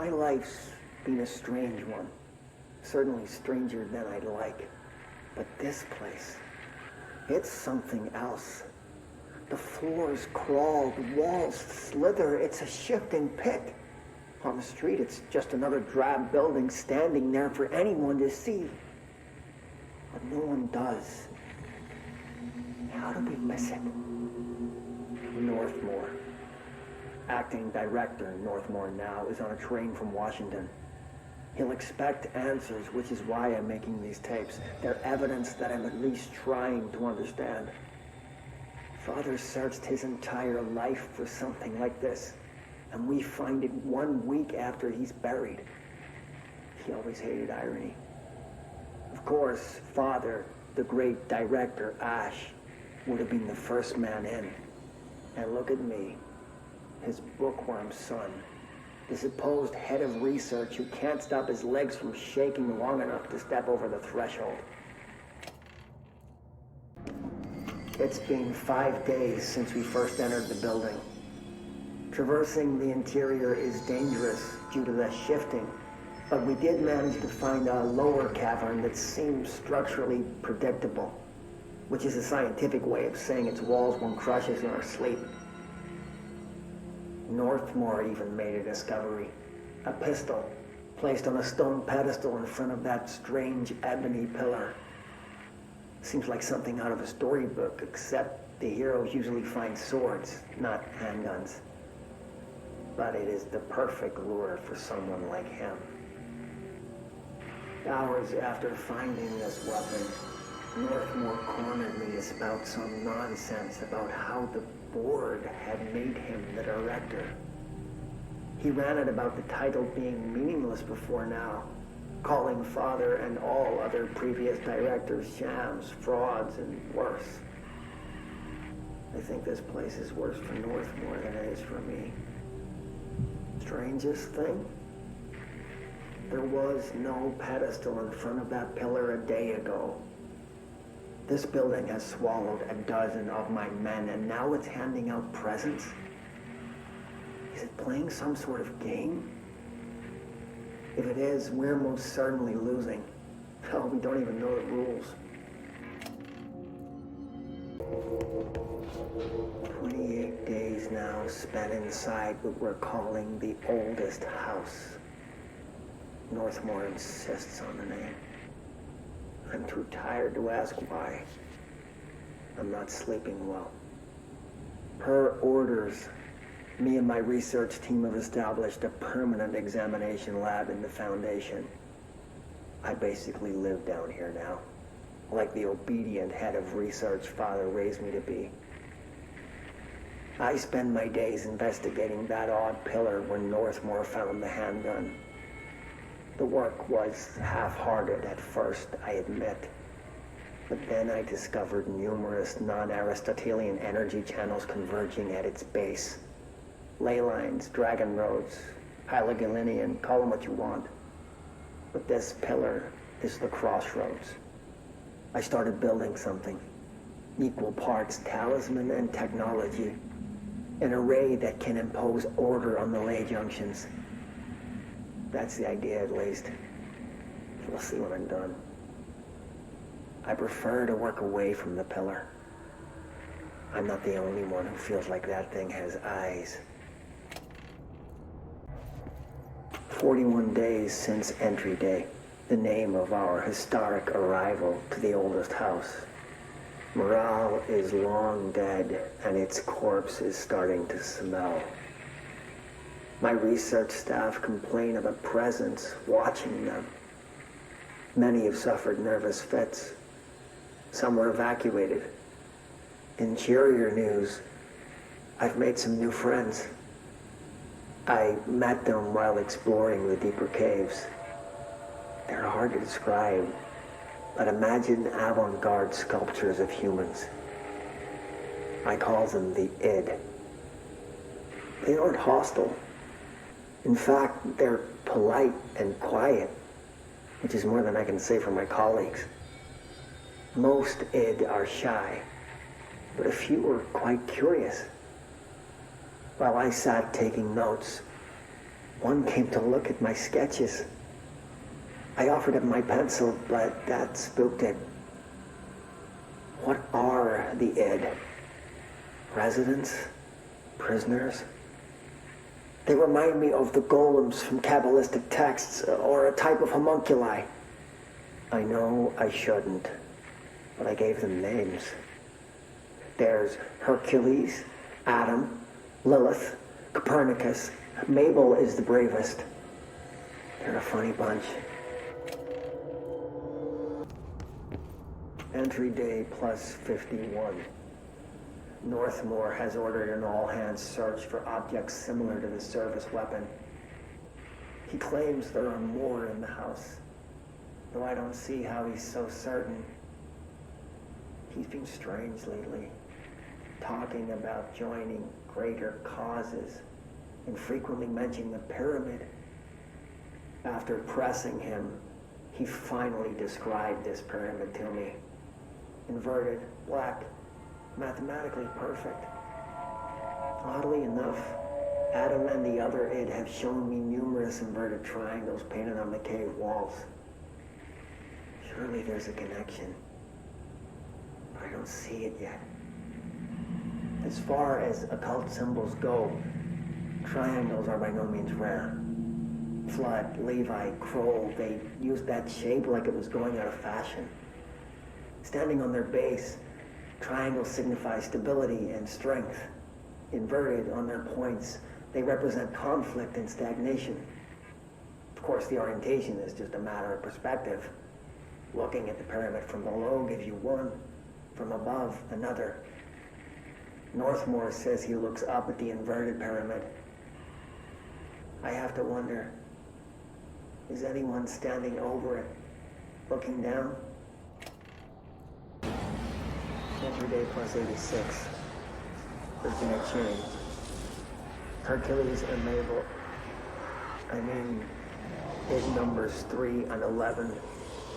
My life's been a strange one. Certainly stranger than I'd like. But this place, it's something else. The floors crawl, the walls slither. It's a shifting pit. On the street, it's just another drab building standing there for anyone to see. But no one does. How do we miss it? Northmore. Acting director Northmore now is on a train from Washington. He'll expect answers, which is why I'm making these tapes. They're evidence that I'm at least trying to understand. Father searched his entire life for something like this, and we find it 1 week after he's buried. He always hated irony. Of course, Father, the great director, Ash, would have been the first man in. And look at me, his bookworm son, the supposed head of research who can't stop his legs from shaking long enough to step over the threshold. It's been 5 days since we first entered the building. Traversing the interior is dangerous due to the shifting, but we did manage to find a lower cavern that seems structurally predictable, which is a scientific way of saying its walls won't crush us in our sleep. Northmore even made a discovery. A pistol placed on a stone pedestal in front of that strange ebony pillar. Seems like something out of a storybook, except the heroes usually find swords, not handguns. But it is the perfect lure for someone like him. Hours after finding this weapon, Northmore cornered me to spout some nonsense about how the board had made him the director. He ran it about the title being meaningless before now, calling Father and all other previous directors shams, frauds, and worse. I think this place is worse for Northmore than it is for me. Strangest thing? There was no pedestal in front of that pillar a day ago. This building has swallowed a dozen of my men, and now it's handing out presents? Is it playing some sort of game? If it is, we're most certainly losing. Hell, we don't even know the rules. 28 days now spent inside what we're calling the oldest house. Northmore insists on the name. I'm too tired to ask why. I'm not sleeping well. Per orders, me and my research team have established a permanent examination lab in the Foundation. I basically live down here now, like the obedient head of research Father raised me to be. I spend my days investigating that odd pillar where Northmore found the handgun. The work was half-hearted at first, I admit. But then I discovered numerous non-Aristotelian energy channels converging at its base. Ley lines, dragon roads, Hylogalinian, call them what you want. But this pillar is the crossroads. I started building something. Equal parts talisman and technology. An array that can impose order on the ley junctions. That's the idea, at least. We'll see when I'm done. I prefer to work away from the pillar. I'm not the only one who feels like that thing has eyes. 41 days since entry day, the name of our historic arrival to the oldest house. Morale is long dead, and its corpse is starting to smell. My research staff complain of a presence watching them. Many have suffered nervous fits. Some were evacuated. In cheerier news, I've made some new friends. I met them while exploring the deeper caves. They're hard to describe, but imagine avant-garde sculptures of humans. I call them the id. They aren't hostile. In fact, they're polite and quiet, which is more than I can say for my colleagues. Most id are shy, but a few are quite curious. While I sat taking notes, One came to look at my sketches. I offered him my pencil, but that spooked it. What are the id? Residents? Prisoners? They remind me of the golems from Kabbalistic texts, or a type of homunculi. I know I shouldn't, but I gave them names. There's Hercules, Adam, Lilith, Copernicus. Mabel is the bravest. They're a funny bunch. Entry day plus 51. Northmore has ordered an all-hands search for objects similar to the service weapon. He claims there are more in the house, though I don't see how he's so certain. He's been strange lately, talking about joining greater causes and frequently mentioning the pyramid. After pressing him, he finally described this pyramid to me. Inverted, black, mathematically perfect. Oddly enough, Adam and the other id have shown me numerous inverted triangles painted on the cave walls. Surely there's a connection, but I don't see it yet. As far as occult symbols go, triangles are by no means rare. Flood, Levi, Kroll, they used that shape like it was going out of fashion. Standing on their base, triangles signify stability and strength. Inverted on their points, they represent conflict and stagnation. Of course, the orientation is just a matter of perspective. Looking at the pyramid from below gives you one, from above another. Northmore says he looks up at the inverted pyramid. I have to wonder, is anyone standing over it, looking down? Entry day plus 86. There's been a change. Hercules and Mabel, his numbers 3 and 11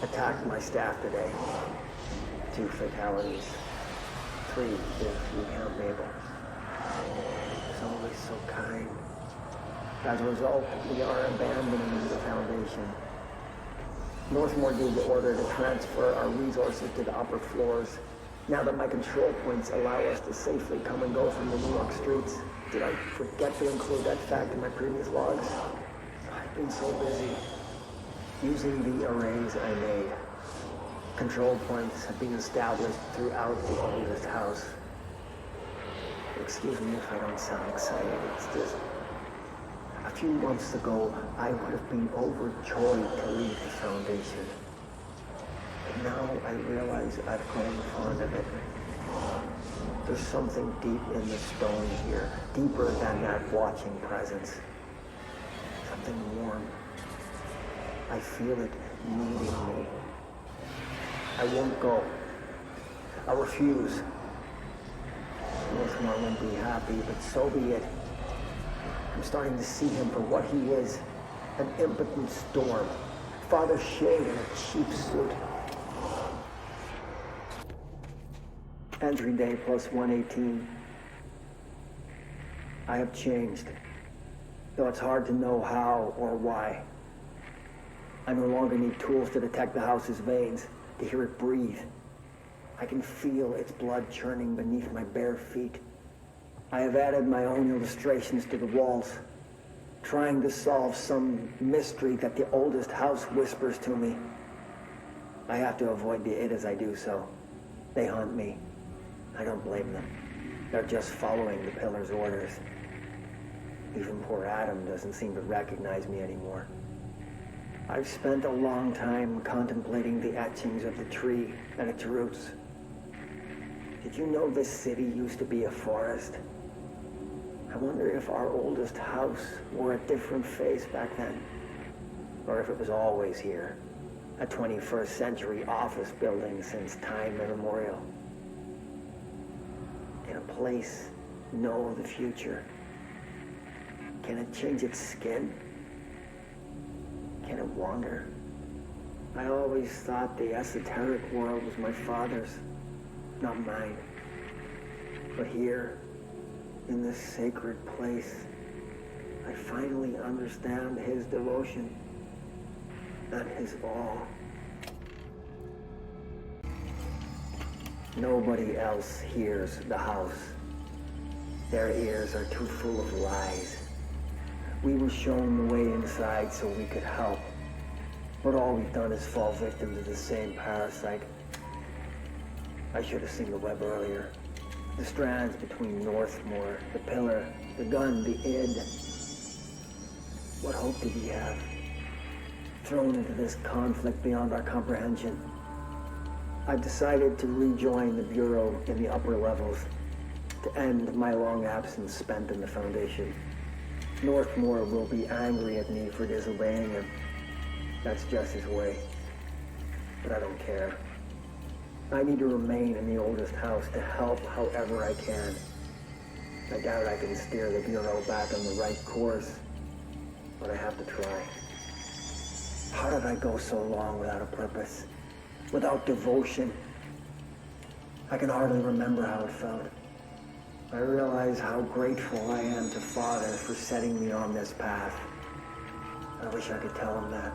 attacked my staff today. 2 fatalities. 3 if you count Mabel. He's always so kind. As a result, we are abandoning the Foundation. Northmore gave the order to transfer our resources to the upper floors. Now that my control points allow us to safely come and go from the New York streets. Did I forget to include that fact in my previous logs? I've been so busy using the arrays I made. Control points have been established throughout the oldest house. Excuse me if I don't sound excited, it's just... A few months ago, I would have been overjoyed to leave the Foundation. But now I realize I've grown fond of it. There's something deep in the stone here, deeper than that watching presence. Something warm. I feel it needing me. I won't go. I'll refuse. Northmore won't be happy, but so be it. I'm starting to see him for what he is, an impotent storm. Father Shade in a cheap suit. Entry day plus 118. I have changed, though it's hard to know how or why. I no longer need tools to detect the house's veins, to hear it breathe. I can feel its blood churning beneath my bare feet. I have added my own illustrations to the walls, trying to solve some mystery that the oldest house whispers to me. I have to avoid the id as I do so. They hunt me. I don't blame them. They're just following the pillar's orders. Even poor Adam doesn't seem to recognize me anymore. I've spent a long time contemplating the etchings of the tree and its roots. Did you know this city used to be a forest? I wonder if our oldest house wore a different face back then. Or if it was always here. A 21st century office building since time immemorial. Can a place know the future? Can it change its skin? Can it wander? I always thought the esoteric world was my father's, not mine. But here, in this sacred place, I finally understand his devotion and his awe. Nobody else hears the house. Their ears are too full of lies. We were shown the way inside so we could help. But all we've done is fall victim to the same parasite. I should have seen the web earlier. The strands between Northmore, the pillar, the gun, the id. What hope did we have? Thrown into this conflict beyond our comprehension. I've decided to rejoin the Bureau in the upper levels, to end my long absence spent in the Foundation. Northmore will be angry at me for disobeying him. That's just his way. But I don't care. I need to remain in the oldest house to help however I can. I doubt I can steer the Bureau back on the right course, but I have to try. How did I go so long without a purpose? Without devotion? I can hardly remember how it felt. I realize how grateful I am to Father for setting me on this path. I wish I could tell him that.